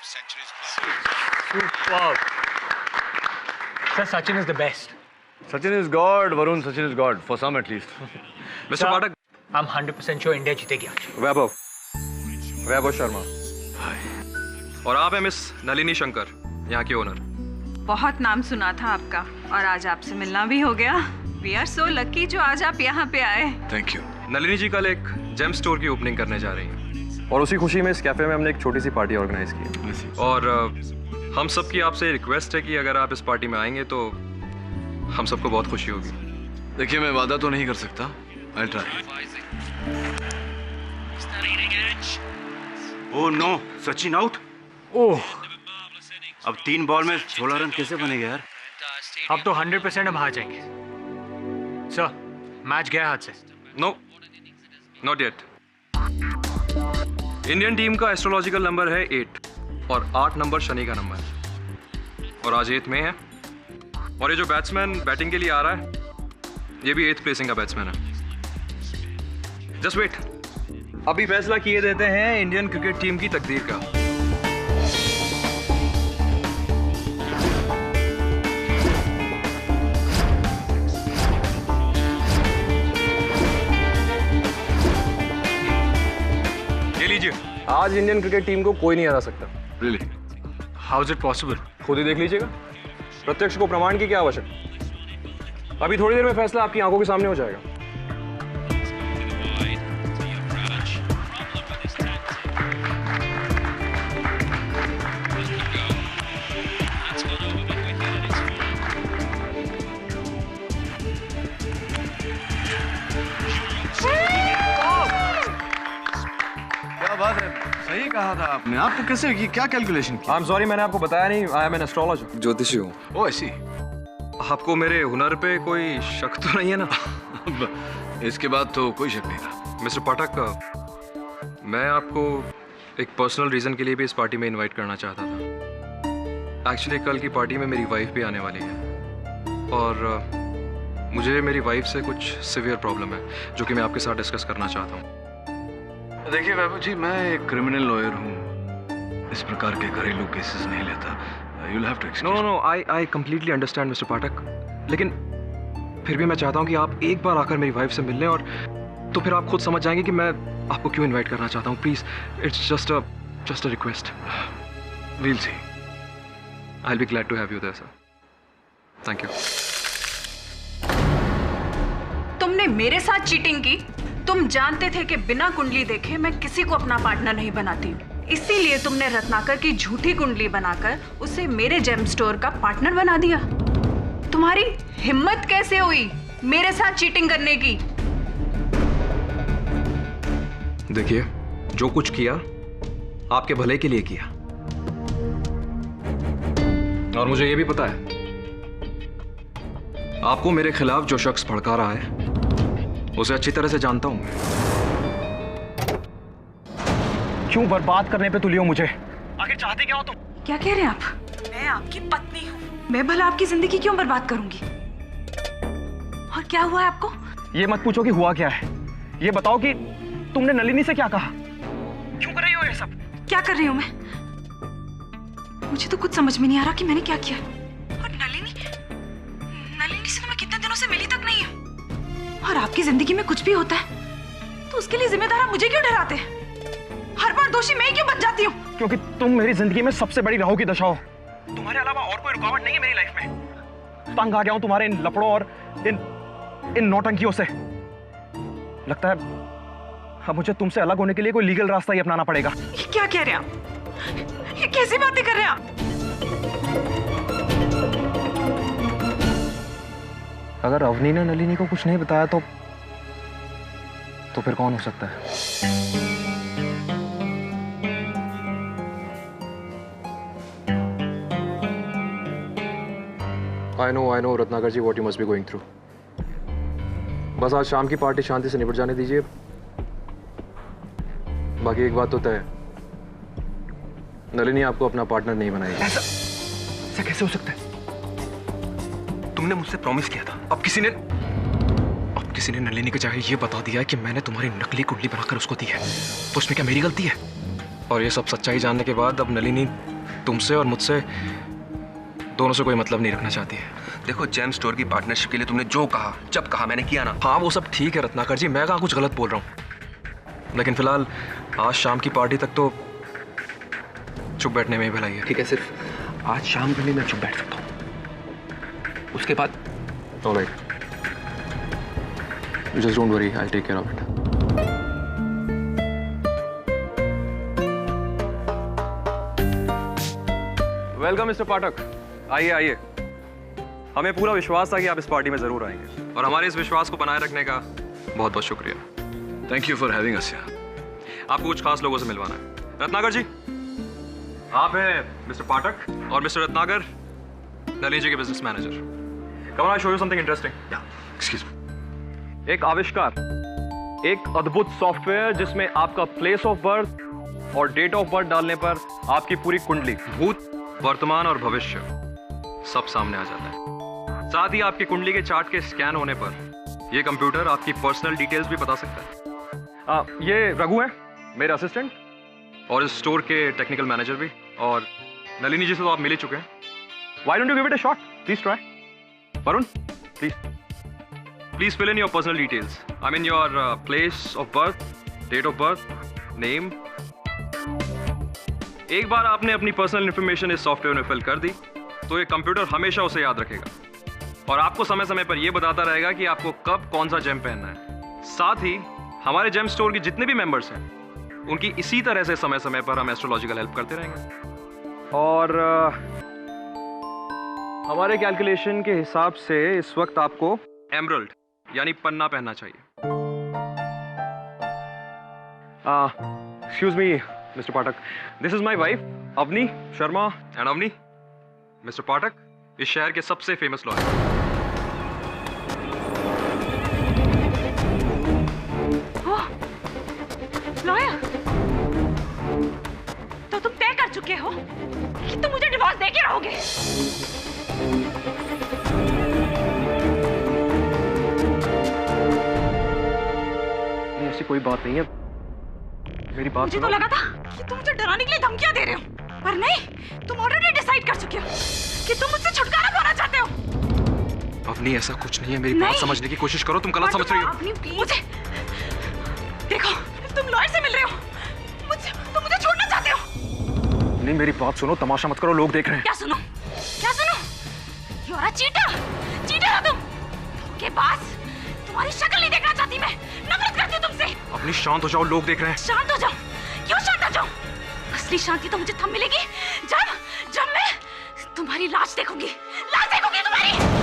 Superb. Sir, Sachin is the best. Sachin is God, Varun. Sachin is God, for some at least. Mr. Pathak, I'm 100% sure India जीतेगी आज. वैभव शर्मा. और आप हैं miss Nalini Shankar, यहाँ की owner. बहुत नाम सुना था आपका और आज आपसे मिलना भी हो गया. We are so lucky जो आज आप यहाँ पे आए. Thank you. नलिनी जी कल एक जेम स्टोर की ओपनिंग करने जा रही हैं और उसी खुशी में इस कैफे में हमने एक छोटी सी पार्टी ऑर्गेनाइज की है. और हम सब की आपसे रिक्वेस्ट है कि अगर आप इस पार्टी में आएंगे तो हम सबको बहुत खुशी होगी. देखिए मैं वादा तो नहीं कर सकता. I'll try. Oh no, Sachin out. Oh, अब 3 बॉल में 16 रन कैसे बनेगा यार? अब तो 100% हम हार जाएंगे. सर, मैच गया हाथ से. No, not yet. Indian team का एस्ट्रोलॉजिकल नंबर है 8 और 8 नंबर शनि का नंबर है और आज 8 में है. और ये जो बैट्समैन बैटिंग के लिए आ रहा है ये भी 8th प्लेसिंग का बैट्समैन है. जस्ट वेट, अभी फैसला किए देते हैं इंडियन क्रिकेट टीम की तकदीर का. ये लीजिए. आज इंडियन क्रिकेट टीम को कोई नहीं हरा सकता. Really? How is it possible? खुद ही देख लीजिएगा. प्रत्यक्ष को प्रमाण की क्या आवश्यकता. अभी थोड़ी देर में फैसला आपकी आंखों के सामने हो जाएगा. क्या बात है, सही कहा था आपने. आपको कैसे, ये क्या कैलकुलेशन की? आई एम सॉरी, मैंने आपको बताया नहीं. आई एम एन एस्ट्रोलॉजर, ज्योतिषी हूँ. ओह ऐसी. आपको मेरे हुनर पे कोई शक तो नहीं है ना? इसके बाद तो कोई शक नहीं था. मिस्टर पाठक, मैं आपको एक पर्सनल रीज़न के लिए भी इस पार्टी में इनवाइट करना चाहता था. एक्चुअली कल की पार्टी में मेरी वाइफ भी आने वाली है और मुझे मेरी वाइफ से कुछ सिवियर प्रॉब्लम है जो कि मैं आपके साथ डिस्कस करना चाहता हूँ. देखिए वैभव जी, मैं एक क्रिमिनल लॉयर हूँ. इस प्रकार के घरेलू केसेस नहीं लेता. You'll have to excuse. No, I completely understand mister Pathak, लेकिन फिर भी मैं चाहता हूँ कि आप एक बार आकर मेरी वाइफ से मिल लें और तो फिर आप खुद समझ जाएंगे कि मैं आपको क्यों इनवाइट करना चाहता हूँ. Please, it's just a request. We'll see. I will be glad to have you there sir. Thank you. तुमने मेरे साथ चीटिंग की. तुम जानते थे कि बिना कुंडली देखे मैं किसी को अपना पार्टनर नहीं बनाती. इसीलिए तुमने रत्नाकर की झूठी कुंडली बनाकर उसे मेरे जेम स्टोर का पार्टनर बना दिया. तुम्हारी हिम्मत कैसे हुई मेरे साथ चीटिंग करने की? देखिए, जो कुछ किया आपके भले के लिए किया और मुझे यह भी पता है आपको मेरे खिलाफ जो शख्स भड़का रहा है उसे अच्छी तरह से जानता हूं मैं. क्यों बर्बाद करने पे तुली हो मुझे? आखिर चाहते क्या हो तुम? क्या कह रहे हैं आप? मैं आपकी पत्नी हूँ. मैं भला आपकी जिंदगी क्यों बर्बाद करूंगी? और क्या हुआ है आपको? ये मत पूछो कि हुआ क्या है. ये बताओ कि तुमने नलिनी से क्या कहा? क्यों कर रही हो ये सब? क्या कर रही हूँ मैं? मुझे तो कुछ समझ में नहीं आ रहा कि मैंने क्या किया. और नलिनी से तो मैं कितने दिनों से मिली तक नहीं हूँ. और आपकी जिंदगी में कुछ भी होता है तो उसके लिए जिम्मेदार आप मुझे क्यों ठहराते हैं? हर बार दोषी मैं क्यों बन जाती हूँ? क्योंकि तुम मेरी जिंदगी में सबसे बड़ी राहु की दशा हो. तुम्हारे अलावा और कोई रुकावट नहीं है मेरी लाइफ में. तंग आ गया हूं तुम्हारे इन लफड़ों और इन नौटंकियों से. लगता है अब मुझे तुमसे अलग होने के लिए कोई लीगल रास्ता ही अपनाना पड़ेगा. ये क्या कह रहे हैं आप? ये कैसी बातें कर रहे हैं आप? अगर अवनी ने नलिनी को कुछ नहीं बताया तो फिर कौन हो सकता है? I know Ratnakar ji, what you must be going through. बस आज शाम की पार्टी शांति से निपट जाने दीजिए. बाकी एक बात तो तय है, नलिनी आपको अपना पार्टनर नहीं बनाएगी. ऐसा कैसे हो सकता है? तुमने मुझसे प्रॉमिस किया था. अब किसी ने नलिनी को चाहे ये बता दिया कि मैंने तुम्हारी नकली कुंडली बनाकर उसको दी है. तो उसमें क्या मेरी गलती है? और ये सब सच्चाई जानने के बाद अब नलिनी तुमसे और मुझसे दोनों से कोई मतलब नहीं रखना चाहती है। देखो, जेम स्टोर की पार्टनरशिप के लिए तुमने जो कहा, जब कहा, मैंने किया ना। हाँ वो सब ठीक है रत्नाकर जी, मैं कहाँ कुछ गलत बोल रहा हूँ, लेकिन फिलहाल आज शाम की पार्टी तक तो चुप बैठने में ही भलाई है। ठीक है, सिर्फ आज शाम के लिए मैं चुप बैठ सकता हूँ, उसके बाद alright, just don't worry, I take care of it. Welcome mister Pathak, आइए आइए। हमें पूरा विश्वास था कि आप इस पार्टी में जरूर आएंगे और हमारे इस विश्वास को बनाए रखने का बहुत बहुत शुक्रिया। Thank you for having us. आपको कुछ खास लोगों से मिलवाना है। रत्नाकर जी, आप हैं मिस्टर पाठक और मिस्टर रत्नाकर नलिनी जी के business manager. Come on, I show you something interesting. Excuse me. एक आविष्कार, एक अद्भुत सॉफ्टवेयर जिसमें आपका प्लेस ऑफ बर्थ और डेट ऑफ बर्थ डालने पर आपकी पूरी कुंडली, भूत, वर्तमान और भविष्य सब सामने आ जाता है। साथ ही आपकी कुंडली के चार्ट के स्कैन होने पर यह कंप्यूटर आपकी पर्सनल डिटेल्स भी बता सकता है। ये रघु है मेरे असिस्टेंट और इस स्टोर के टेक्निकल मैनेजर भी, और नलिनी जी से तो आप मिल ही चुके हैं। Why don't you give it a shot? Please try. Varun, please fill in your personal details. I mean your place of birth, date of birth, name. एक बार आपने अपनी पर्सनल इंफॉर्मेशन इस सॉफ्टवेयर में फिल कर दी तो ये कंप्यूटर हमेशा उसे याद रखेगा और आपको समय समय पर यह बताता रहेगा कि आपको कब कौन सा जेम पहनना है। साथ ही हमारे जेम स्टोर के जितने भी मेंबर्स हैं उनकी इसी तरह से समय समय पर हम एस्ट्रोलॉजिकल हेल्प करते रहेंगे। और हमारे कैलकुलेशन के हिसाब से इस वक्त आपको एमरल्ड यानी पन्ना पहनना चाहिए। Excuse me mister Pathak, this is my wife Avni Sharma. And Avni, mister Pathak इस शहर के सबसे फेमस लॉयर। लॉयर, तो तुम तय कर चुके हो कि तुम मुझे डिवोर्स दे के रहोगे? ऐसी कोई बात नहीं है, मेरी बात मुझे तो लगा था कि तुम मुझे डराने के लिए धमकियां दे रहे हो, पर नहीं, तुम ऑलरेडी डिसाइड कर चुके हो कि तुम मुझसे छुटकारा पाना चाहते हो। अवनी ऐसा कुछ नहीं है, मेरी बात समझने की कोशिश करो, तुम गलत समझ रही हो। अपनी मुझे देखो, तुम लॉयर से मिल रहे हो, तुम मुझे छोड़ना चाहते हो। नहीं मेरी बात सुनो, तमाशा मत करो, लोग देख रहे हैं। क्या सुनो? क्या सुनो? You are a cheater, cheater हो तुम। धोखेबाज, तुम्हारी शक्ल नहीं देखना चाहती मैं, नफरत करती हूँ तुमसे। अपनी शांत हो जाओ, लोग देख रहे हैं। शांत हो जाओ? क्यों शांत हो जाओ? असली शांति तो मुझे तब मिलेगी जब मैं तुम्हारी लाश देखूंगी, लाश देखूंगी तुम्हारी।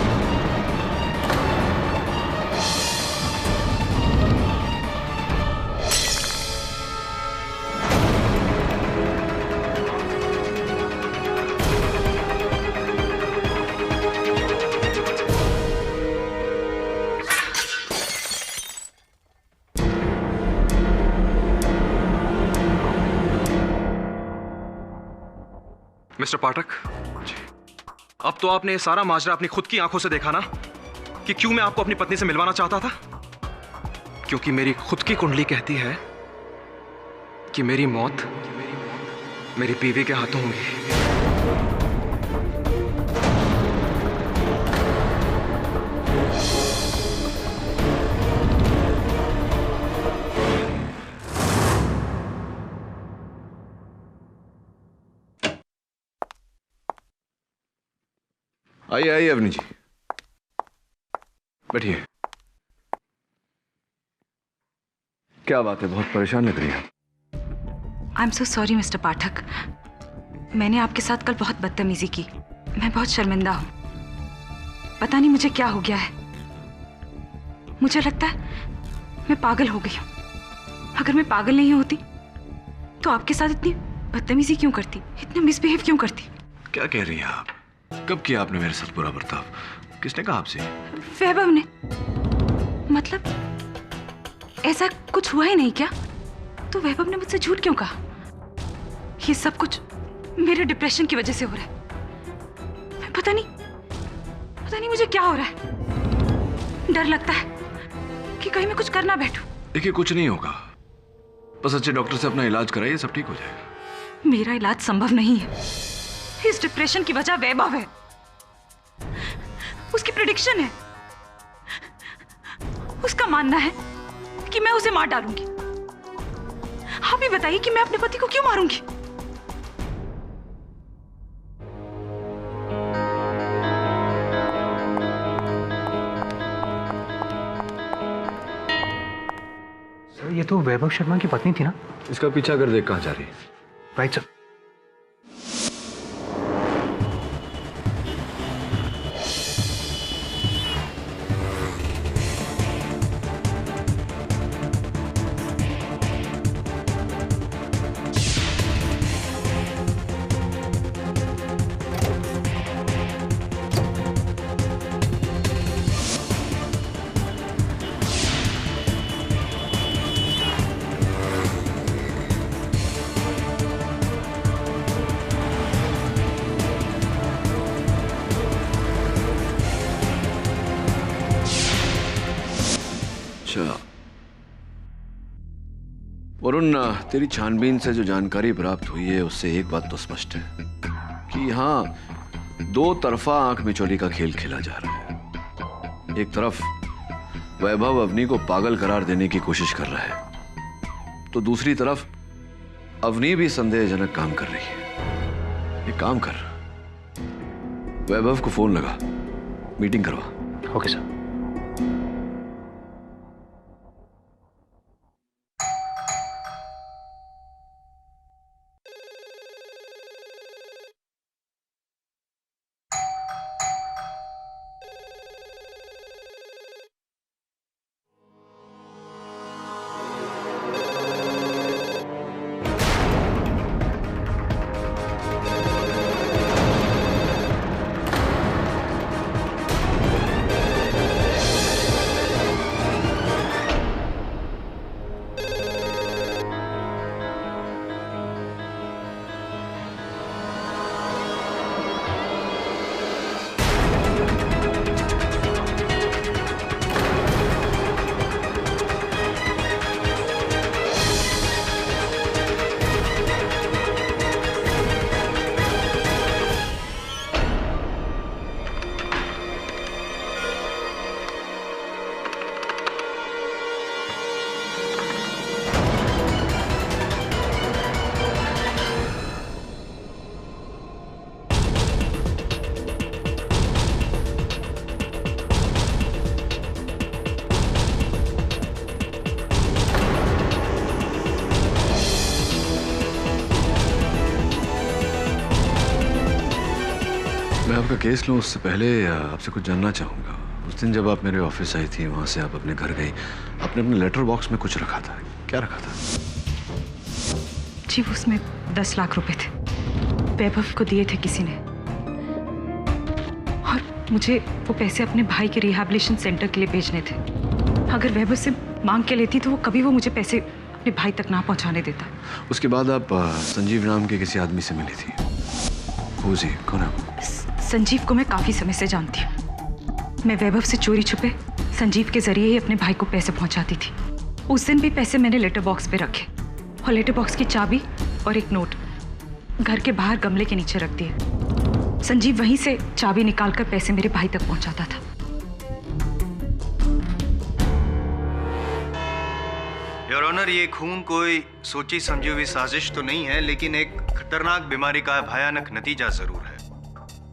मिस्टर पाठक, अब तो आपने सारा माजरा अपनी खुद की आंखों से देखा ना कि क्यों मैं आपको अपनी पत्नी से मिलवाना चाहता था। क्योंकि मेरी खुद की कुंडली कहती है कि मेरी मौत मेरी बीवी के हाथों होगी। आइए आइए अवनी जी, बैठिए। क्या बात है, बहुत परेशान लग रही है। I am so sorry mister Pathak, मैंने आपके साथ कल बहुत बदतमीजी की, मैं बहुत शर्मिंदा हूँ। पता नहीं मुझे क्या हो गया है, मुझे लगता है मैं पागल हो गई हूँ। अगर मैं पागल नहीं होती तो आपके साथ इतनी बदतमीजी क्यों करती, इतना मिसबिहेव क्यों करती? क्या कह रही हैं आप? कब किया आपने मेरे साथ बुरा बर्ताव? किसने कहा आपसे? वैभव ने। मतलब ऐसा कुछ हुआ ही नहीं क्या? तो वैभव ने मुझसे झूठ क्यों कहा? ये सब कुछ मेरे डिप्रेशन की वजह से हो रहा है। पता नहीं मुझे क्या हो रहा है। डर लगता है कि कहीं मैं कुछ कर ना बैठूं। देखिए कुछ नहीं होगा, बस अच्छे डॉक्टर से अपना इलाज कराइए, सब ठीक हो जाएगा। मेरा इलाज संभव नहीं है। इस डिप्रेशन की वजह वैभव है। उसकी प्रेडिक्शन है, उसका मानना है कि मैं उसे मार डालूंगी। आप ही बताइए कि मैं अपने पति को क्यों मारूंगी? सर ये तो वैभव शर्मा की पत्नी थी ना? इसका पीछा कर देख कहां जा रही है। Right sir. वरुण, तेरी छानबीन से जो जानकारी प्राप्त हुई है उससे एक बात तो स्पष्ट है कि यहाँ दो तरफा आंख मिचौली का खेल खेला जा रहा है। एक तरफ वैभव अवनी को पागल करार देने की कोशिश कर रहा है, तो दूसरी तरफ अवनी भी संदेहजनक काम कर रही है। एक काम कर, वैभव को फोन लगा, मीटिंग करवा। Okay sir. मैं आपका केस लूं उससे पहले आपसे कुछ जानना चाहूंगा। उस दिन जब आप मेरे ऑफिस आई थी, वहां से आप अपने घर गई, आपने अपने लेटर बॉक्स में कुछ रखा था। क्या रखा था? जी उसमें 10 लाख रुपए थे, वैभव को दिए थे किसी ने, और मुझे वो पैसे अपने भाई के रिहैबिलिटेशन सेंटर के लिए भेजने थे। अगर वैभव से मांग के लेती तो वो कभी वो मुझे पैसे अपने भाई तक ना पहुंचाने देता। उसके बाद आप संजीव नाम के किसी आदमी से मिली थी। वो जी कौन है? संजीव को मैं काफी समय से जानती हूँ। मैं वैभव से चोरी छुपे संजीव के जरिए ही अपने भाई को पैसे पहुंचाती थी। उस दिन भी पैसे मैंने लेटर बॉक्स पे रखे, और लेटर बॉक्स की चाबी और एक नोट घर के बाहर गमले के नीचे रख दिए। संजीव वहीं से चाबी निकालकर पैसे मेरे भाई तक पहुंचाता था। योर ऑनर, ये खून कोई सोची समझी हुई साजिश तो नहीं है, लेकिन एक खतरनाक बीमारी का भयानक नतीजा जरूर है।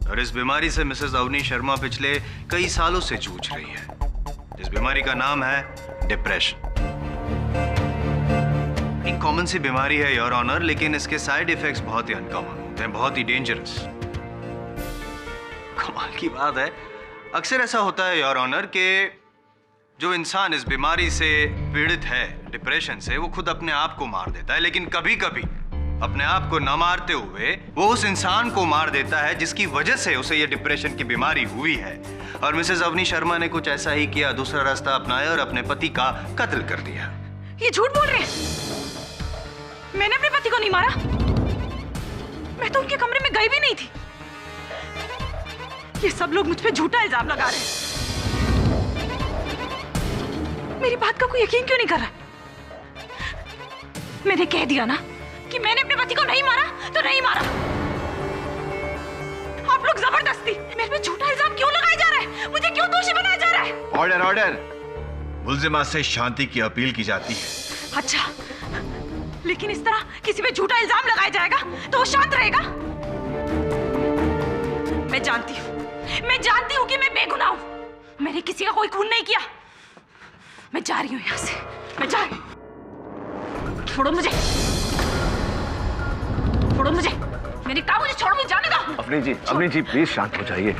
और इस बीमारी से मिसेस अवनी शर्मा पिछले कई सालों से जूझ रही है। इस बीमारी का नाम है डिप्रेशन। एक कॉमन सी बीमारी है योर ऑनर, लेकिन इसके साइड इफेक्ट्स बहुत ही अनकॉमन होते हैं, बहुत ही डेंजरस। कमाल की बात है, अक्सर ऐसा होता है योर ऑनर कि जो इंसान इस बीमारी से पीड़ित है, डिप्रेशन से, वो खुद अपने आप को मार देता है। लेकिन कभी कभी अपने आप को न मारते हुए वो उस इंसान को मार देता है जिसकी वजह से उसे ये डिप्रेशन की बीमारी हुई है। और मिसेस अवनी शर्मा ने कुछ ऐसा ही किया, दूसरा रास्ता अपनाया और अपने पति का कत्ल कर दिया। ये झूठ बोल रहे हैं। मैंने अपने पति को नहीं मारा। मैं तो उनके कमरे में गई भी नहीं थी। ये सब लोग मुझ पे झूठा इल्जाम लगा रहे हैं। मेरी बात का कोई यकीन क्यों नहीं कर रहा? मैंने कह दिया ना कि मैंने अपने पति को नहीं मारा तो नहीं मारा। लोग जबरदस्ती मेरे पे झूठा इल्जाम क्यों लगाया जा रहा है? मुझे क्यों दोषी बनाया जा रहा है? Order order. मुल्जिमा से शांति की अपील की जाती है। अच्छा, लेकिन इस तरह किसी पे झूठा इल्जाम लगाया जाएगा तो वो शांत रहेगा? मैं जानती हूँ कि मैं बेगुनाह हूँ। मैंने किसी का कोई खून नहीं किया। मैं जा रही हूँ यहाँ से। मैं जा रही हूँ। छोड़ो मुझे। मैंने कहा मुझे छोड़ो, मुझे जाने दो। अपनी जी प्लीज शांत हो जाइए।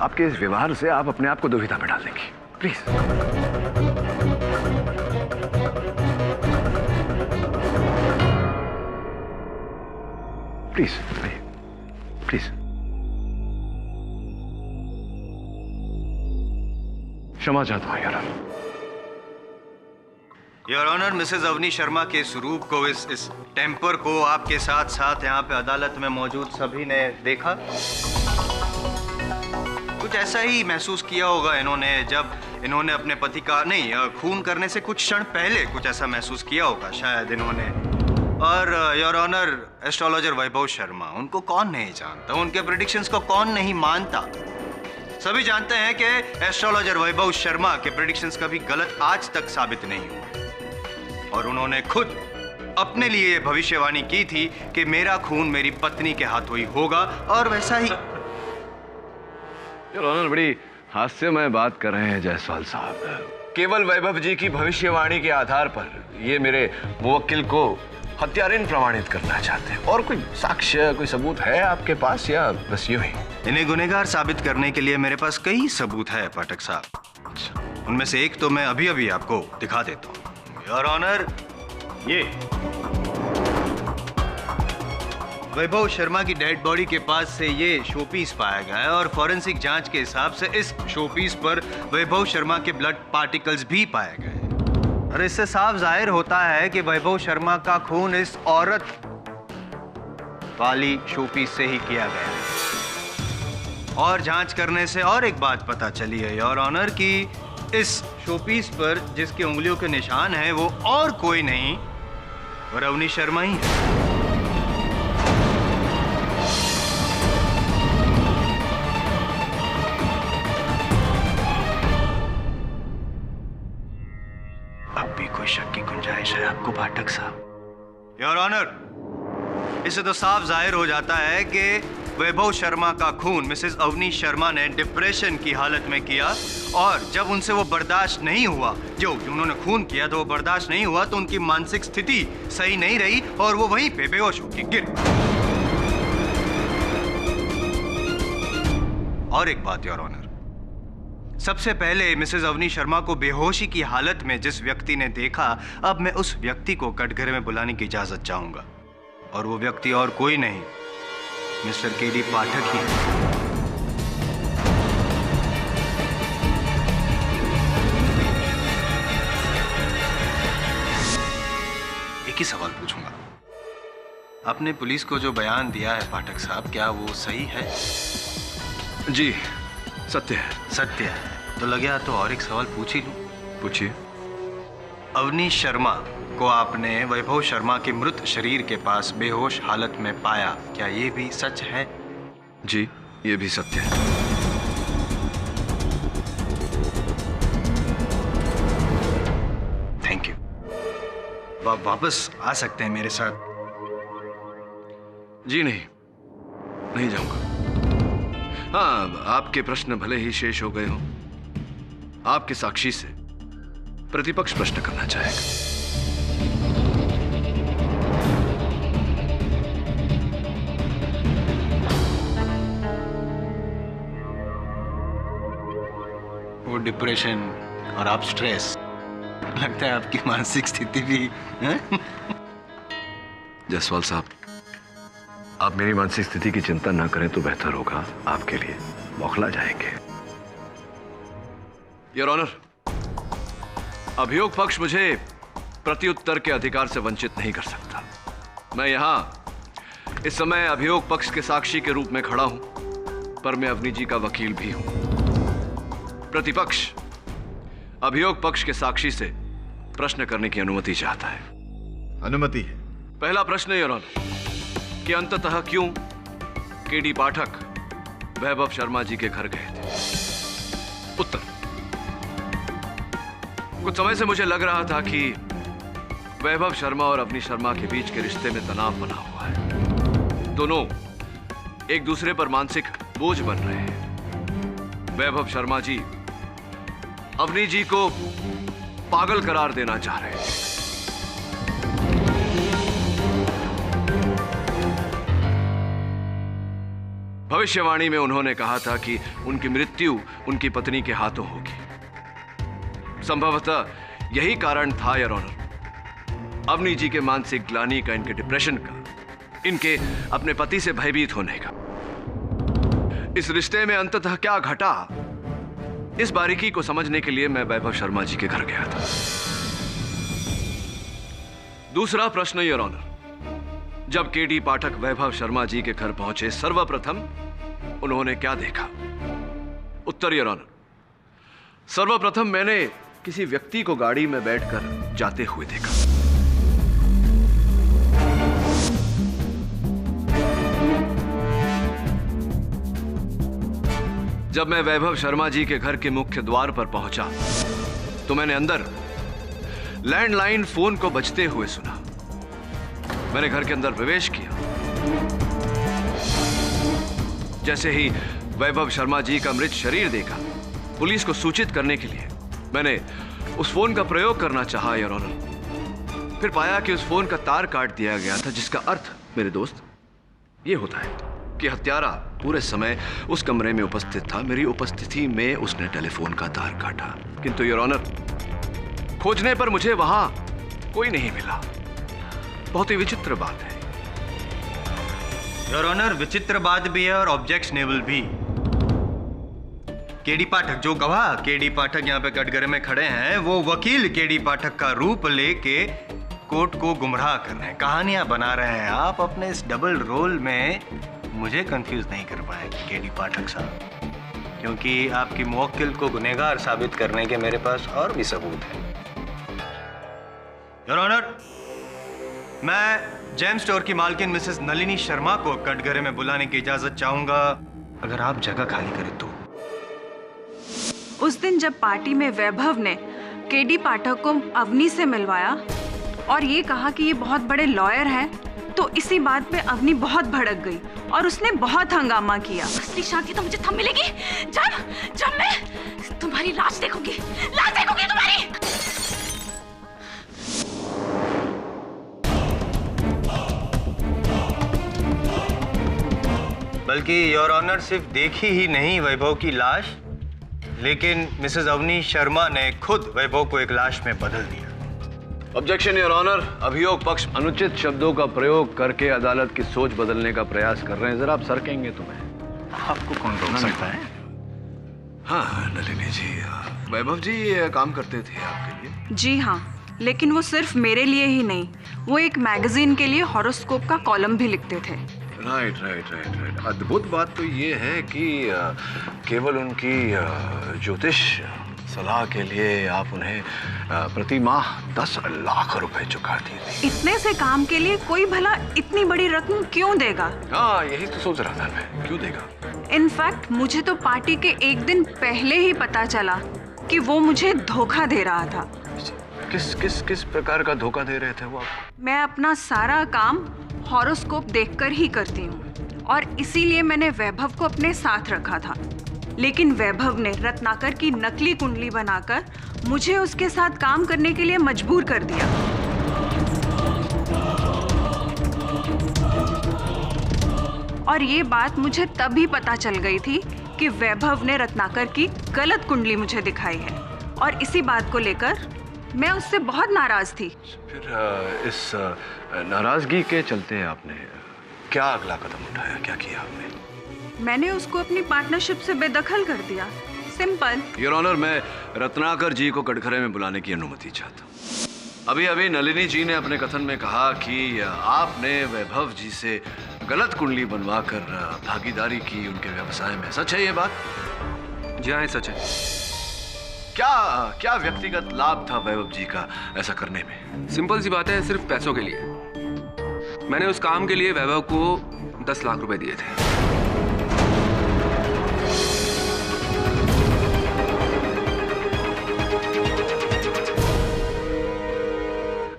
आपके इस व्यवहार से आप अपने आप को दुविधा में डाल देंगी। Please please please. क्षमा चाहता हूं यार। Your honour, Mrs Avni Sharma के स्वरूप को, इस टेम्पर को आपके साथ साथ यहाँ पे अदालत में मौजूद सभी ने देखा। कुछ ऐसा ही महसूस किया होगा इन्होंने जब इन्होंने अपने पति का खून करने से कुछ क्षण पहले कुछ ऐसा महसूस किया होगा शायद इन्होंने। और योर ऑनर, एस्ट्रोलॉजर वैभव शर्मा, उनको कौन नहीं जानता, उनके प्रेडिक्शंस को कौन नहीं मानता। सभी जानते हैं कि एस्ट्रोलॉजर वैभव शर्मा के प्रेडिक्शंस कभी गलत आज तक साबित नहीं हुए। और उन्होंने खुद अपने लिए भविष्यवाणी की थी कि मेरा खून मेरी पत्नी के हाथों ही होगा, और वैसा ही। योर ऑनर, बड़ी हास्यमय बात कर रहे हैं जायसवाल साहब। केवल वैभव जी की भविष्यवाणी के आधार पर ये मेरे मुवक्किल को हत्यारिन प्रमाणित करना चाहते हैं। और कोई साक्ष्य, कोई सबूत है आपके पास, या बस यूं ही? इन्हें गुनहगार साबित करने के लिए मेरे पास कई सबूत है पाठक साहब। उनमें से एक तो मैं अभी अभी आपको दिखा देता हूँ। योर ऑनर, ये वैभव शर्मा की डेड बॉडी के पास से ये शोपीस पाया गया है, और फॉरेंसिक जांच के हिसाब से इस शोपीस पर वैभव शर्मा के ब्लड पार्टिकल्स भी पाए गए। और इससे साफ जाहिर होता है कि वैभव शर्मा का खून इस औरत वाली शोपीस से ही किया गया है। और जांच करने से और एक बात पता चली है योर ऑनर कि इस शोपीस पर जिसके उंगलियों के निशान हैं वो और कोई नहीं, और अवनी शर्मा ही है। अब भी कोई शक की गुंजाइश है आपको पाठक साहब? योर ऑनर, इससे तो साफ जाहिर हो जाता है कि वैभव शर्मा का खून मिसेस अवनी शर्मा ने डिप्रेशन की हालत में किया, और जब उनसे वो बर्दाश्त नहीं हुआ, जो उन्होंने खून किया तो वो बर्दाश्त नहीं हुआ, तो उनकी मानसिक स्थिति सही नहीं रही और वो वहीं पे बेहोश होकर गिर। और एक बात योर ऑनर, सबसे पहले मिसेस अवनी शर्मा को बेहोशी की हालत में जिस व्यक्ति ने देखा, अब मैं उस व्यक्ति को कटघरे में बुलाने की इजाजत चाहूंगा, और वो व्यक्ति और कोई नहीं, मिस्टर केडी पाठक ही है। एक ही सवाल पूछूंगा, आपने पुलिस को जो बयान दिया है पाठक साहब, क्या वो सही है? जी, सत्य है। सत्य है तो लगे तो और एक सवाल पूछ ही लूं। पूछिए। अवनी शर्मा को आपने वैभव शर्मा के मृत शरीर के पास बेहोश हालत में पाया, क्या ये भी सच है? जी, ये भी सत्य है। Thank you. वापस आ सकते हैं मेरे साथ? जी नहीं जाऊंगा। हाँ, आपके प्रश्न भले ही शेष हो गए हों, आपके साक्षी से प्रतिपक्ष प्रश्न करना चाहेगा। वो डिप्रेशन और आप स्ट्रेस, लगता है आपकी मानसिक स्थिति भी। जायसवाल साहब, आप मेरी मानसिक स्थिति की चिंता ना करें तो बेहतर होगा आपके लिए। बौखला जाएंगे। योर ऑनर, अभियोग पक्ष मुझे प्रत्युत्तर के अधिकार से वंचित नहीं कर सकता। मैं यहां इस समय अभियोग पक्ष के साक्षी के रूप में खड़ा हूं, पर मैं अवनी जी का वकील भी हूं। प्रतिपक्ष अभियोग पक्ष के साक्षी से प्रश्न करने की अनुमति चाहता है। अनुमति है। पहला प्रश्न योर ऑनर, कि अंततः क्यों केडी पाठक वैभव शर्मा जी के घर गए थे। उत्तर, कुछ समय से मुझे लग रहा था कि वैभव शर्मा और अवनी शर्मा के बीच के रिश्ते में तनाव बना हुआ है। दोनों एक दूसरे पर मानसिक बोझ बन रहे हैं। वैभव शर्मा जी अवनी जी को पागल करार देना चाह रहे हैं। भविष्यवाणी में उन्होंने कहा था कि उनकी मृत्यु उनकी पत्नी के हाथों होगी। संभवतः यही कारण था योर ऑनर, अवनी जी के मानसिक ग्लानि का, इनके डिप्रेशन का, इनके अपने पति से भयभीत होने का। इस रिश्ते में अंततः क्या घटा, इस बारीकी को समझने के लिए मैं वैभव शर्मा जी के घर गया था। दूसरा प्रश्न योर ऑनर, जब केडी पाठक वैभव शर्मा जी के घर पहुंचे, सर्वप्रथम उन्होंने क्या देखा? उत्तर योर ऑनर, सर्वप्रथम मैंने किसी व्यक्ति को गाड़ी में बैठकर जाते हुए देखा। जब मैं वैभव शर्मा जी के घर के मुख्य द्वार पर पहुंचा तो मैंने अंदर लैंडलाइन फोन को बजते हुए सुना। मैंने घर के अंदर प्रवेश किया। जैसे ही वैभव शर्मा जी का मृत शरीर देखा, पुलिस को सूचित करने के लिए मैंने उस फोन का प्रयोग करना चाहा योर ऑनर। फिर पाया कि उस फोन का तार काट दिया गया था, जिसका अर्थ मेरे दोस्त ये होता है कि हत्यारा पूरे समय उस कमरे में उपस्थित था। मेरी उपस्थिति में उसने टेलीफोन का तार काटा, किंतु योर ऑनर खोजने पर मुझे वहां कोई नहीं मिला। बहुत ही विचित्र बात है योर ऑनर। विचित्र बात भी है और ऑब्जेक्शनेबल भी। केडी पाठक, जो गवाह केडी पाठक यहाँ पे कटघरे में खड़े हैं, वो वकील केडी पाठक का रूप लेके कोर्ट को गुमराह कर रहे हैं, कहानियां बना रहे हैं। आप अपने इस डबल रोल में मुझे कंफ्यूज नहीं कर पाएंगे केडी पाठक साहब, क्योंकि आपकी मुवक्किल को गुनहगार साबित करने के मेरे पास और भी सबूत हैं। योर ऑनर, मैं जेम स्टोर की मालकिन मिसेस नलिनी शर्मा को कटघरे में बुलाने की इजाजत चाहूंगा, अगर आप जगह खाली करें तो। उस दिन जब पार्टी में वैभव ने केडी पाठक को अवनी से मिलवाया और ये कहा कि ये बहुत बड़े लॉयर हैं, तो इसी बात पे अवनी बहुत भड़क गई और उसने बहुत हंगामा किया। असली शांति तो मुझे तब मिलेगी जब मैं तुम्हारी लाश देखूंगी तुम्हारी। बल्कि योर ऑनर सिर्फ देखी ही नहीं वैभव की लाश, लेकिन मिसेस अवनी शर्मा ने खुद वैभव को एक लाश में बदल दिया। ऑब्जेक्शन योर ऑनर, अभियोग पक्ष अनुचित शब्दों का प्रयोग करके अदालत की सोच बदलने का प्रयास कर रहे हैं। जरा आप सरकेंगे तो मैं आपको कौन रोक सकता है? हाँ नलिनी जी, वैभव जी ये काम करते थे आपके लिए? जी हाँ, लेकिन वो सिर्फ मेरे लिए ही नहीं, वो एक मैगजीन के लिए हॉरोस्कोप का कॉलम भी लिखते थे। राइट। अद्भुत बात तो ये है कि केवल उनकी ज्योतिष सलाह के लिए आप उन्हें प्रति माह 10 लाख रुपए चुकाती थी। इतने से काम के लिए कोई भला इतनी बड़ी रकम क्यों देगा? हाँ, यही तो सोच रहा था मैं, क्यों देगा? इनफैक्ट मुझे तो पार्टी के एक दिन पहले ही पता चला कि वो मुझे धोखा दे रहा था। किस प्रकार का धोखा दे रहे थे वो आपको? मैं अपना सारा काम हॉरोस्कोप देखकर ही करती हूँ और इसीलिए मैंने वैभव को अपने साथ रखा था, लेकिन वैभव ने रत्नाकर की नकली कुंडली बनाकर मुझे उसके साथ काम करने के लिए मजबूर कर दिया। और ये बात मुझे तभी पता चल गई थी कि वैभव ने रत्नाकर की गलत कुंडली मुझे दिखाई है और इसी बात को लेकर मैं उससे बहुत नाराज थी। फिर इस नाराजगी के चलते आपने क्या अगला कदम उठाया, क्या किया आपने? मैंने उसको अपनी पार्टनरशिप से बेदखल कर दिया, सिंपल। योर ऑनर, मैं रत्नाकर जी को कटघरे में बुलाने की अनुमति चाहता हूँ। अभी नलिनी जी ने अपने कथन में कहा कि आपने वैभव जी से गलत कुंडली बनवाकर भागीदारी की उनके व्यवसाय में। सच है ये बात? जी हाँ, सच है। क्या व्यक्तिगत लाभ था वैभव जी का ऐसा करने में? सिंपल सी बात है, सिर्फ पैसों के लिए। मैंने उस काम के लिए वैभव को 10 लाख रुपए दिए थे।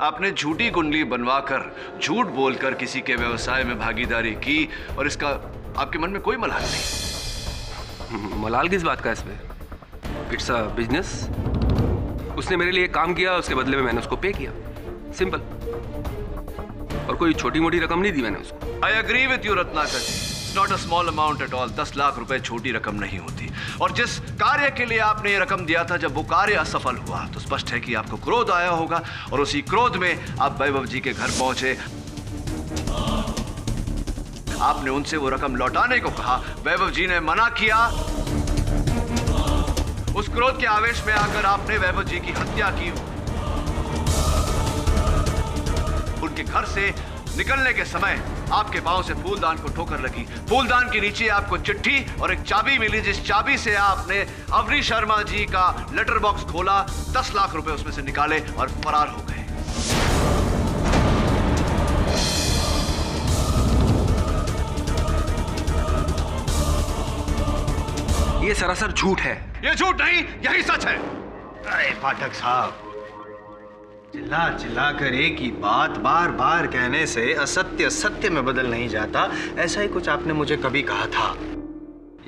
आपने झूठी कुंडली बनवाकर, झूठ बोलकर किसी के व्यवसाय में भागीदारी की और इसका आपके मन में कोई मलाल नहीं। मलाल किस बात का इसमें? It's a business. उसने मेरे लिए काम किया, उसके बदले में मैंने उसको पे किया, सिंपल। और कोई छोटी मोटी रकम नहीं दी मैंने उसको। I agree with you Ratnakar ji, it's not a small amount at all. 10 lakh रुपए छोटी रकम नहीं होती। और जिस कार्य के लिए आपने ये रकम दिया था, जब वो कार्य असफल हुआ तो स्पष्ट है कि आपको क्रोध आया होगा और उसी क्रोध में आप वैभव जी के घर पहुंचे। आपने उनसे वो रकम लौटाने को कहा, वैभव जी ने मना किया। उस क्रोध के आवेश में आकर आपने वैभव जी की हत्या की। उनके घर से निकलने के समय आपके पांव से फूलदान को ठोकर लगी। फूलदान के नीचे आपको चिट्ठी और एक चाबी मिली, जिस चाबी से आपने अवनी शर्मा जी का लेटर बॉक्स खोला, 10 लाख रुपए उसमें से निकाले और फरार हो गए। ये सरासर झूठ है। ये झूठ नहीं, यही सच है। अरे पाठक साहब, चिल्ला चिल्ला कर एक ही बात बार बार कहने से असत्य सत्य में बदल नहीं जाता। ऐसा ही कुछ आपने मुझे कभी कहा था।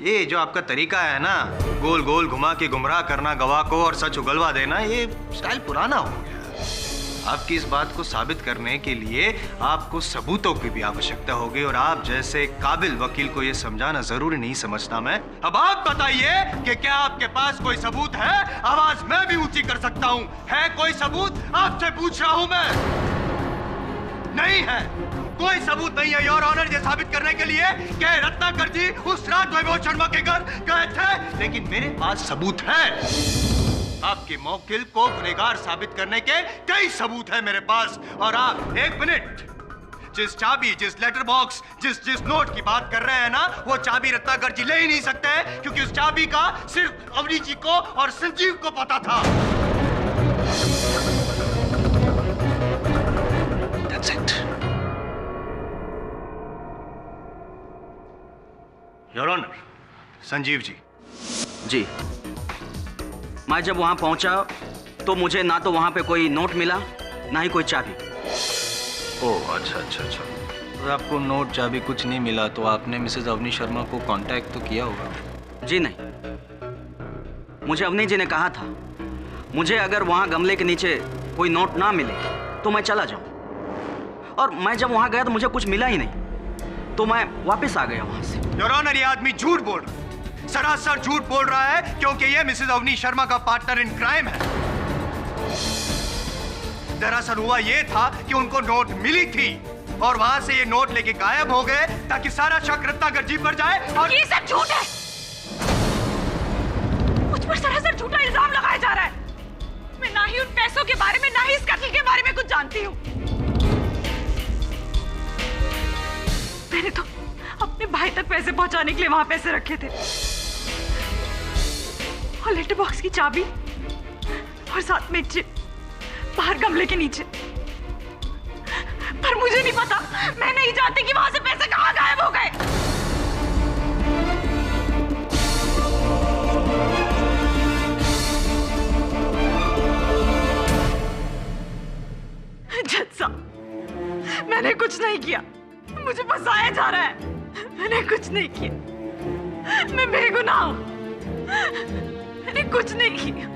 ये जो आपका तरीका है ना, गोल गोल घुमा के गुमराह करना गवाह को और सच उगलवा देना, ये स्टाइल पुराना हो गया। आपकी इस बात को साबित करने के लिए आपको सबूतों की भी आवश्यकता होगी, और आप जैसे काबिल वकील को ये समझाना जरूरी नहीं समझता मैं। अब आप बताइए कि क्या आपके पास कोई सबूत है? आवाज मैं भी ऊंची कर सकता हूं। है कोई सबूत? आपसे पूछ रहा हूं मैं। नहीं है, कोई सबूत नहीं है योर ऑनर, ये साबित करने के लिए कि रत्नाकर जी उस रात वैभव शर्मा के घर गए थे। लेकिन मेरे पास सबूत है। आपके मौकिल को गुनहगार साबित करने के कई सबूत है मेरे पास। और आप एक मिनट, जिस चाबी, जिस लेटर बॉक्स, जिस नोट की बात कर रहे हैं ना, वो चाबी रत्नाकर जी ले ही नहीं सकते, क्योंकि उस चाबी का सिर्फ अवनी जी को और संजीव को पता था। That's it. Your honour, Sanjeev ji. मैं जब वहां पहुंचा तो मुझे ना तो वहां पे कोई नोट मिला, ना ही कोई चाबी। ओह अच्छा। तो आपको नोट चाबी कुछ नहीं मिला, तो आपने मिसेज अवनी शर्मा को कांटेक्ट तो किया होगा? जी नहीं, मुझे अवनी जी ने कहा था मुझे अगर वहां गमले के नीचे कोई नोट ना मिले तो मैं चला जाऊं। और मैं जब वहां गया तो मुझे कुछ मिला ही नहीं, तो मैं वापस आ गया वहां से। योर ऑनर, ये आदमी झूठ बोल रहा है, सरासर झूठ बोल रहा है, क्योंकि ये मिसेज अवनी शर्मा का पार्टनर इन क्राइम है। दरअसल हुआ ये था कि उनको नोट मिली थी और वहां से ये नोट लेके गायब हो गए, ताकि सारा शक रत्नाकर जी पर जाए। और ये सब झूठ है। मुझ पर सरासर झूठा इल्जाम लगाया जा रहा है। मैं ना ही उन पैसों के बारे में, ना ही इस कत्ल के बारे में कुछ जानती हूँ। मैंने तो अपने भाई तक पैसे पहुंचाने के लिए वहां पैसे रखे थे, और लेटर बॉक्स की चाबी, और साथ में चिप बाहर गमले के नीचे। पर मुझे नहीं पता, मैं नहीं जानती कि वहां से पैसे कहां गायब हो गए। जज साहब, मैंने कुछ नहीं किया, मुझे फंसाया जा रहा है। मैंने कुछ नहीं किया, मैं बेगुनाह हूं, मैंने कुछ नहीं किया।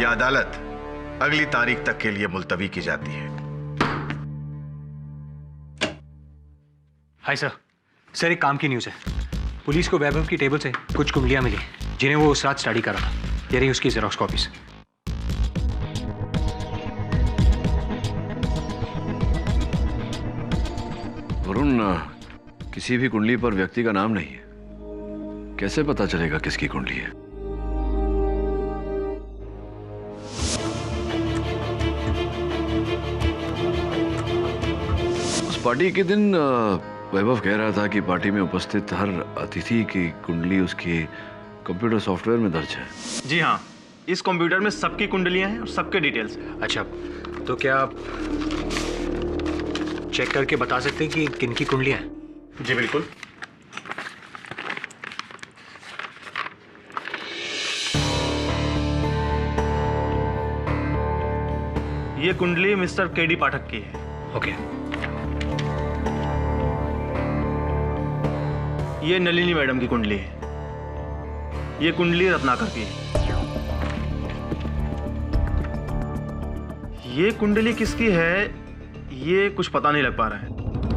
यह अदालत अगली तारीख तक के लिए मुलतवी की जाती है। हाय सर, एक काम की न्यूज़ है। पुलिस को वैभव की टेबल से कुछ कुंडलियां मिली, जिन्हें वो उस रात स्टडी कर रहा था। ये रही उसकी जेरॉक्स कॉपीज। वरुण, किसी भी कुंडली पर व्यक्ति का नाम नहीं है, कैसे पता चलेगा किसकी कुंडली है? उस पार्टी के दिन वैभव कह रहा था कि पार्टी में उपस्थित हर अतिथि की कुंडली उसके कंप्यूटर सॉफ्टवेयर में दर्ज है। जी हाँ, इस कंप्यूटर में सबकी कुंडलियां हैं और सबके डिटेल्स हैं। अच्छा, तो क्या आप चेक करके बता सकते हैं कि किनकी कुंडलियां हैं? जी बिल्कुल। ये कुंडली मिस्टर केडी पाठक की है। ओके। ये नलिनी मैडम की कुंडली है। ये कुंडली रत्नाकर की है। ये कुंडली किसकी है ये कुछ पता नहीं लग पा रहा है।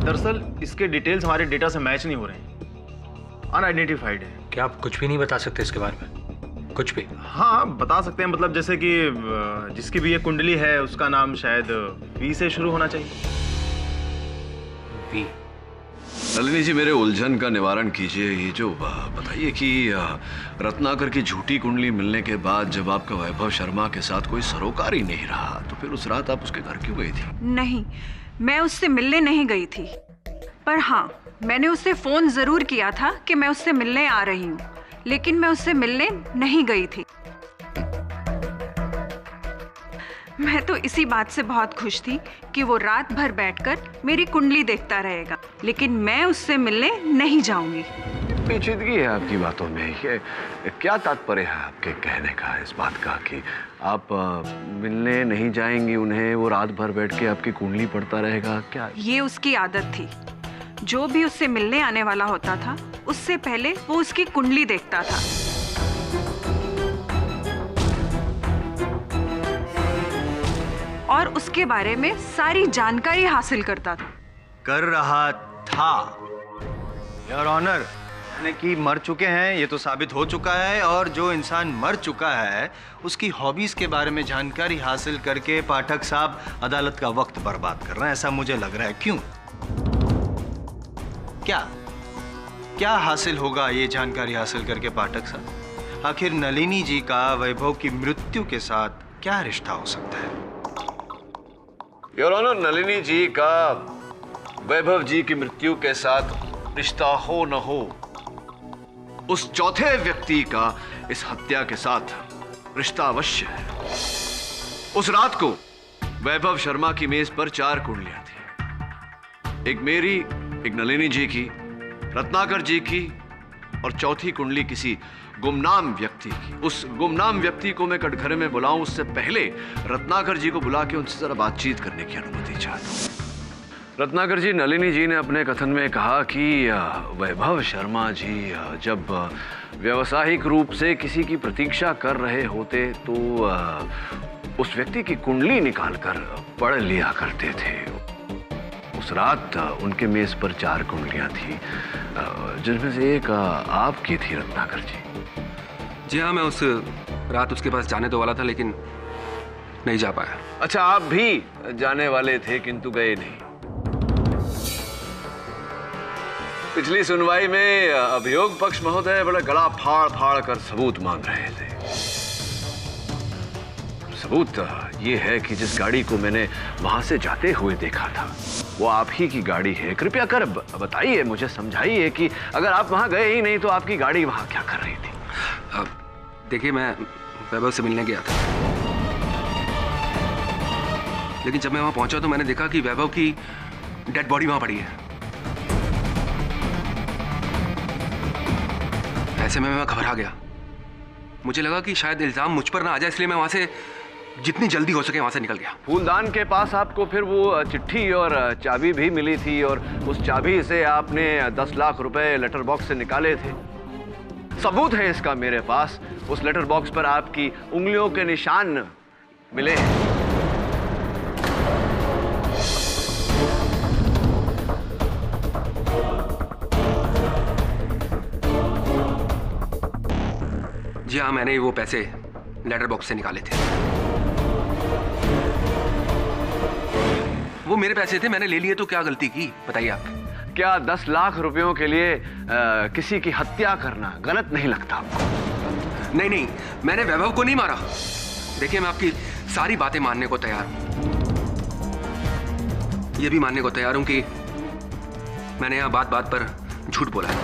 दरअसल इसके डिटेल्स हमारे डेटा से मैच नहीं हो रहे हैं, अनआइडेंटिफाइड है। क्या आप कुछ भी नहीं बता सकते इसके बारे में? कुछ भी? हाँ बता सकते हैं, मतलब जैसे कि जिसकी भी ये कुंडली है उसका नाम शायद वी से शुरू होना चाहिए। वी? नलिनी जी मेरे उलझन का निवारण कीजिए। ये जो बताइए कि रत्नाकर की झूठी कुंडली मिलने के बाद जब आपका वैभव शर्मा के साथ कोई सरोकार ही नहीं रहा तो फिर उस रात आप उसके घर क्यों गई थी? नहीं, मैं उससे मिलने नहीं गई थी, पर हाँ मैंने उससे फोन जरूर किया था कि मैं उससे मिलने आ रही हूँ, लेकिन मैं उससे मिलने नहीं गई थी। मैं तो इसी बात से बहुत खुश थी कि वो रात भर बैठकर मेरी कुंडली देखता रहेगा, लेकिन मैं उससे मिलने नहीं जाऊंगी। पेचीदगी है आपकी बातों में। ये क्या तात्पर्य है आपके कहने का इस बात का कि आप मिलने नहीं जाएंगी उन्हें, वो रात भर बैठ के आपकी कुंडली पढ़ता रहेगा? क्या ये उसकी आदत थी। जो भी उससे मिलने आने वाला होता था उससे पहले वो उसकी कुंडली देखता था। और उसके बारे में सारी जानकारी हासिल करता था। कर रहा था योर ऑनर ने कि मर चुके हैं ये तो साबित हो चुका है, और जो इंसान मर चुका है उसकी हॉबीज के बारे में जानकारी हासिल करके पाठक साहब अदालत का वक्त बर्बाद कर रहे हैं, ऐसा मुझे लग रहा है। क्यों? क्या हासिल होगा ये जानकारी हासिल करके पाठक साहब? आखिर नलिनी जी का वैभव की मृत्यु के साथ क्या रिश्ता हो सकता है? योर ऑनर, नलिनी जी का वैभव जी की मृत्यु के साथ रिश्ता हो न हो, उस चौथे व्यक्ति का इस हत्या के साथ रिश्ता अवश्य है। उस रात को वैभव शर्मा की मेज पर 4 कुंडलियां थी, एक मेरी, एक नलिनी जी की, रत्नाकर जी की और चौथी कुंडली किसी गुमनाम व्यक्ति की। उस गुमनाम व्यक्ति को मैं कटघरे में बुलाऊं उससे पहले रत्नाकर जी को बुला के उनसे जरा बातचीत करने की अनुमति चाहता हूं। रत्नाकर जी, नलिनी जी ने अपने कथन में कहा कि वैभव शर्मा जी जब व्यावसायिक रूप से किसी की प्रतीक्षा कर रहे होते तो उस व्यक्ति की कुंडली निकालकर पढ़ लिया करते थे। उस रात उनके मेज पर 4 कुंडलियां थी, जिनमें से एक आपकी थी रत्नाकर जी। जी हाँ, मैं उस रात उसके पास जाने तो वाला था लेकिन नहीं जा पाया। अच्छा, आप भी जाने वाले थे किंतु गए नहीं। पिछली सुनवाई में अभियोग पक्ष महोदय बड़ा गला फाड़ फाड़ कर सबूत मांग रहे थे। सबूत ये है कि जिस गाड़ी को मैंने वहां से जाते हुए देखा था वो आप ही की गाड़ी है। कृपया कर बताइए, मुझे समझाइए कि अगर आप वहां गए ही नहीं तो आपकी गाड़ी वहां क्या कर रही थी? देखिए, मैं वैभव से मिलने गया था, लेकिन जब मैं वहां पहुंचा तो मैंने देखा कि वैभव की डेड बॉडी वहां पड़ी है। ऐसे में मैं घबरा गया। मुझे लगा कि शायद इल्जाम मुझ पर ना आ जाए, इसलिए मैं वहां से जितनी जल्दी हो सके वहां से निकल गया। फूलदान के पास आपको फिर वो चिट्ठी और चाबी भी मिली थी और उस चाबी से आपने 10 लाख रुपए लेटर बॉक्स से निकाले थे। सबूत है इसका मेरे पास। उस लेटर बॉक्स पर आपकी उंगलियों के निशान मिले हैं। जी हाँ, मैंने वो पैसे लेटर बॉक्स से निकाले थे। वो मेरे पैसे थे, मैंने ले लिए तो क्या गलती की बताइए आप? क्या 10 लाख रुपयों के लिए किसी की हत्या करना गलत नहीं लगता आपको? नहीं नहीं, मैंने वैभव को नहीं मारा। देखिए, मैं आपकी सारी बातें मानने को तैयार हूं। यह भी मानने को तैयार हूं कि मैंने यहां बात बात पर झूठ बोला है,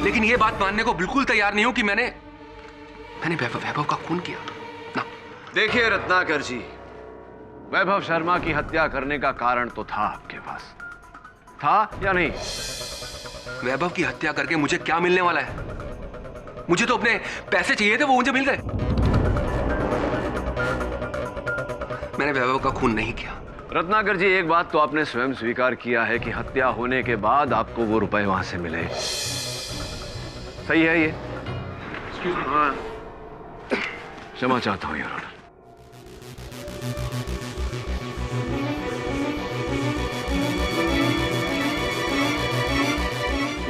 लेकिन यह बात मानने को बिल्कुल तैयार नहीं हूं कि मैंने वैभव का खून किया ना। देखिए रत्नाकर जी, वैभव शर्मा की हत्या करने का कारण तो था आपके पास, था या नहीं? वैभव की हत्या करके मुझे क्या मिलने वाला है? मुझे तो अपने पैसे चाहिए थे, वो मुझे मिल गए। मैंने वैभव का खून नहीं किया। रत्नाकर जी, एक बात तो आपने स्वयं स्वीकार किया है कि हत्या होने के बाद आपको वो रुपए वहां से मिले। सही है ये? क्षमा चाहता हूं योर ऑनर।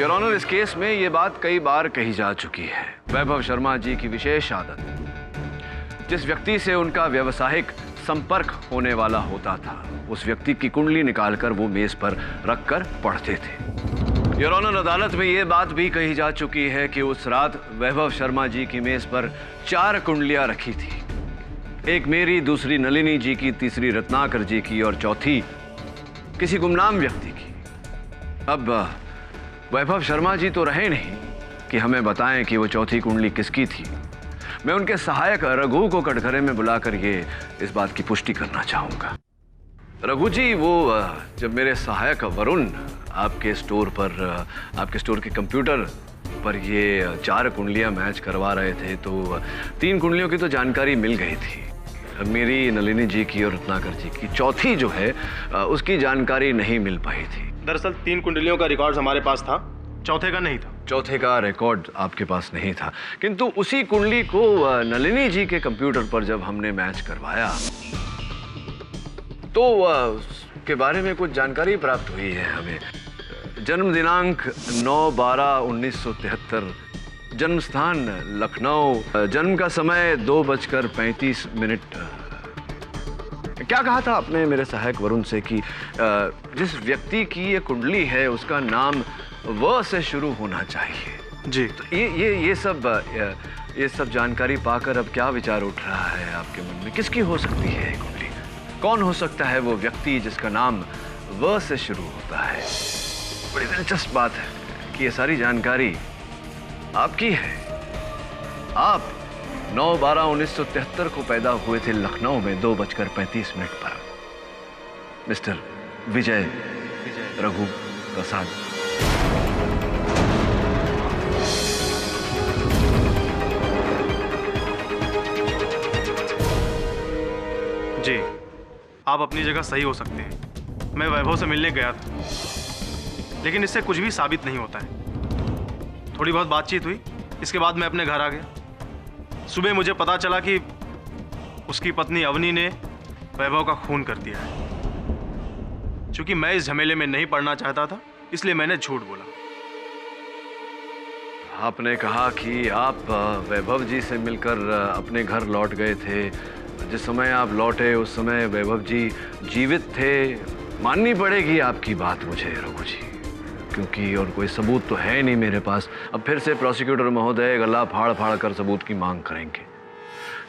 योर ऑनर, इस केस में ये बात कई बार कही जा चुकी है। वैभव शर्मा जी की विशेष आदत, जिस व्यक्ति से उनका व्यवसायिक संपर्क होने वाला होता था, उस व्यक्ति की कुंडली निकालकर वो मेज पर रखकर पढ़ते थे। योर ऑनर, अदालत में ये बात भी कही जा चुकी है कि उस रात वैभव शर्मा जी की मेज पर 4 कुंडलियां रखी थी। एक मेरी, दूसरी नलिनी जी की, तीसरी रत्नाकर जी की और चौथी किसी गुमनाम व्यक्ति की। अब वैभव शर्मा जी तो रहे नहीं कि हमें बताएं कि वो चौथी कुंडली किसकी थी। मैं उनके सहायक रघु को कटघरे में बुलाकर इस बात की पुष्टि करना चाहूंगा। रघु जी, वो जब मेरे सहायक वरुण आपके स्टोर के कंप्यूटर पर ये 4 कुंडलियां मैच करवा रहे थे, तो 3 कुंडलियों की तो जानकारी मिल गई थी, मेरी, नलिनी जी की और रत्नाकर जी की। चौथी जो है उसकी जानकारी नहीं मिल पाई थी। दरअसल 3 कुंडलियों का रिकॉर्ड हमारे पास था, चौथे का नहीं था। चौथे का रिकॉर्ड आपके पास नहीं था, किंतु उसी कुंडली को नलिनी जी के कंप्यूटर पर जब हमने मैच करवाया तो उसके बारे में कुछ जानकारी प्राप्त हुई है हमें। जन्म दिनांक 9/12/1973, जन्म स्थान लखनऊ, जन्म का समय 2:35। क्या कहा था आपने मेरे सहायक वरुण से कि जिस व्यक्ति की ये कुंडली है उसका नाम व से शुरू होना चाहिए? जी। तो ये सब जानकारी पाकर अब क्या विचार उठ रहा है आपके मन में? किसकी हो सकती है ये कुंडली? कौन हो सकता है वो व्यक्ति जिसका नाम व से शुरू होता है? बड़ी दिलचस्प बात है कि ये सारी जानकारी आपकी है। आप 9/12/1973 को पैदा हुए थे लखनऊ में 2:35 पर। मिस्टर विजय रघु प्रसाद। जी, आप अपनी जगह सही हो सकते हैं। मैं वैभव से मिलने गया था, लेकिन इससे कुछ भी साबित नहीं होता है। थोड़ी बहुत बातचीत हुई, इसके बाद मैं अपने घर आ गया। सुबह मुझे पता चला कि उसकी पत्नी अवनी ने वैभव का खून कर दिया है। चूंकि मैं इस झमेले में नहीं पड़ना चाहता था, इसलिए मैंने झूठ बोला। आपने कहा कि आप वैभव जी से मिलकर अपने घर लौट गए थे। जिस समय आप लौटे उस समय वैभव जी जीवित थे। माननी पड़ेगी आपकी बात मुझे रघु जी, क्योंकि और कोई सबूत तो है नहीं मेरे पास। अब फिर से प्रोसिक्यूटर महोदय गला फाड़ फाड़ कर सबूत की मांग करेंगे।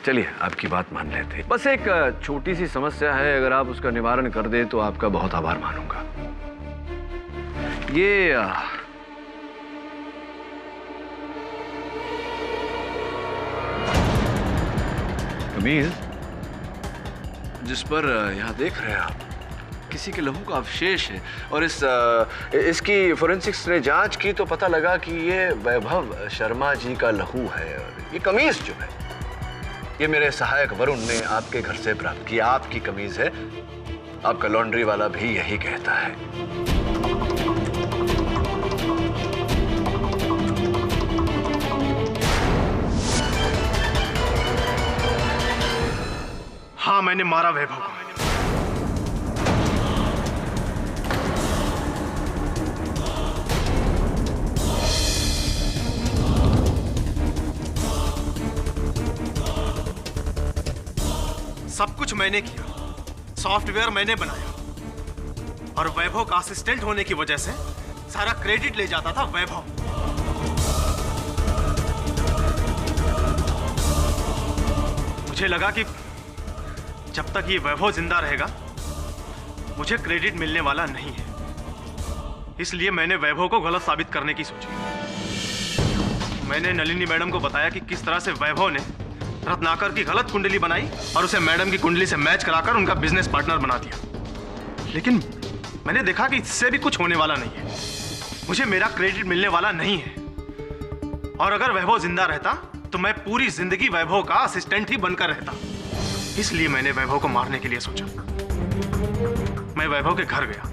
चलिए, आपकी बात मान लेते। बस एक छोटी सी समस्या है, अगर आप उसका निवारण कर दे तो आपका बहुत आभार मानूंगा। ये कमीज जिस पर यहाँ देख रहे हैं आप, किसी के लहू का अवशेष है, और इसकी फोरेंसिक्स ने जांच की तो पता लगा कि ये वैभव शर्मा जी का लहू है। और ये कमीज जो है, ये मेरे सहायक वरुण ने आपके घर से प्राप्त की। आपकी कमीज है, आपका लॉन्ड्री वाला भी यही कहता है। हाँ, मैंने मारा वैभव को। सब कुछ मैंने किया, सॉफ्टवेयर मैंने बनाया, और वैभव का असिस्टेंट होने की वजह से सारा क्रेडिट ले जाता था वैभव। मुझे लगा कि जब तक ये वैभव जिंदा रहेगा मुझे क्रेडिट मिलने वाला नहीं है, इसलिए मैंने वैभव को गलत साबित करने की सोची। मैंने नलिनी मैडम को बताया कि किस तरह से वैभव ने रत्नाकर की गलत कुंडली बनाई और उसे मैडम की कुंडली से मैच कराकर उनका बिजनेस पार्टनर बना दिया। लेकिन मैंने देखा कि इससे भी कुछ होने वाला नहीं है। मुझे मेरा क्रेडिट मिलने वाला नहीं है। और अगर वैभव जिंदा रहता तो मैं पूरी जिंदगी वैभव का असिस्टेंट ही बनकर रहता। इसलिए मैंने वैभव को मारने के लिए सोचा। मैं वैभव के घर गया,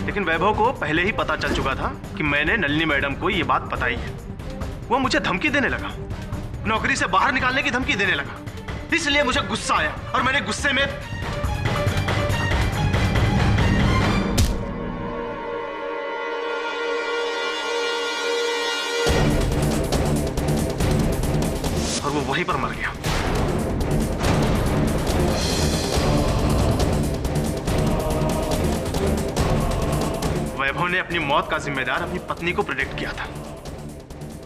लेकिन वैभव को पहले ही पता चल चुका था कि मैंने नलिनी मैडम को ये बात बताई है। वो मुझे धमकी देने लगा, नौकरी से बाहर निकालने की धमकी देने लगा। इसलिए मुझे गुस्सा आया और मैंने गुस्से में और वो वहीं पर मर गया। वैभव ने अपनी मौत का जिम्मेदार अपनी पत्नी को प्रेडिक्ट किया था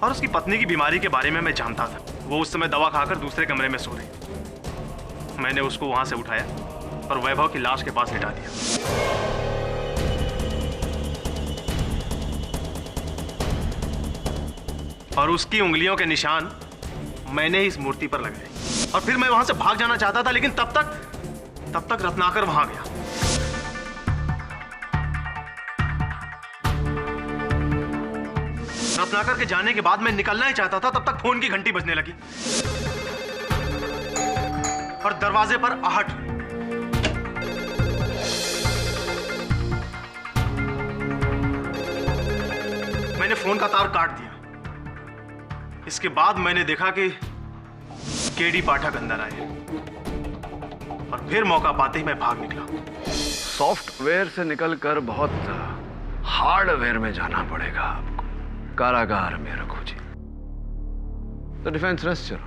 और उसकी पत्नी की बीमारी के बारे में मैं जानता था। वो उस समय दवा खाकर दूसरे कमरे में सो रही। मैंने उसको वहां से उठाया और वैभव की लाश के पास लिटा दिया। और उसकी उंगलियों के निशान मैंने इस मूर्ति पर लगाए। और फिर मैं वहां से भाग जाना चाहता था, लेकिन तब तक रत्नाकर वहां गया। रत्नाकर के जाने के बाद मैं निकलना ही चाहता था, तब तक फोन की घंटी बजने लगी और दरवाजे पर आहट। मैंने फोन का तार काट दिया। इसके बाद मैंने देखा कि केडी पाठक अंदर आए और फिर मौका पाते ही मैं भाग निकला। सॉफ्टवेयर से निकलकर बहुत हार्डवेयर में जाना पड़ेगा आपको। कारागार में रखो जी। तो डिफेंस रेस्ट चलो।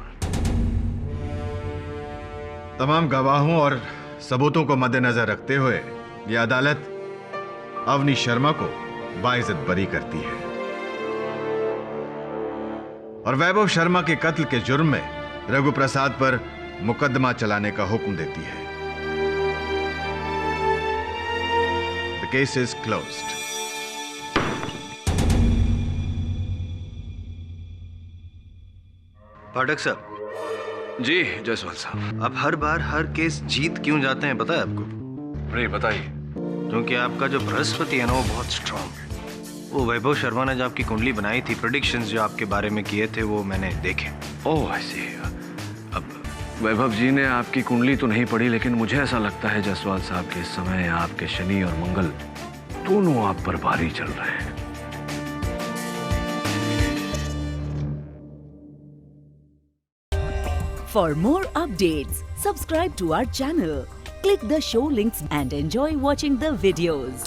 तमाम गवाहों और सबूतों को मद्देनजर रखते हुए यह अदालत अवनी शर्मा को बाइज्जत बरी करती है और वैभव शर्मा के कत्ल के जुर्म में रघु प्रसाद पर मुकदमा चलाने का हुक्म देती है। The case is closed. पाठक साहब। जी जायसवाल साहब। आप हर बार हर केस जीत क्यों जाते हैं, पता है आपको? नहीं बताइए। क्योंकि आपका जो बृहस्पति है ना, वो बहुत स्ट्रांग है। वो वैभव शर्मा ने जो आपकी कुंडली बनाई थी, प्रेडिक्शंस जो आपके बारे में किए थे, वो मैंने देखे। ओह ऐसे। अब वैभव जी ने आपकी कुंडली तो नहीं पढ़ी, लेकिन मुझे ऐसा लगता है जायसवाल साहब के इस समय आपके शनि और मंगल दोनों आप पर भारी चल रहे हैं। For more updates, subscribe to our channel, click the show links and enjoy watching the videos.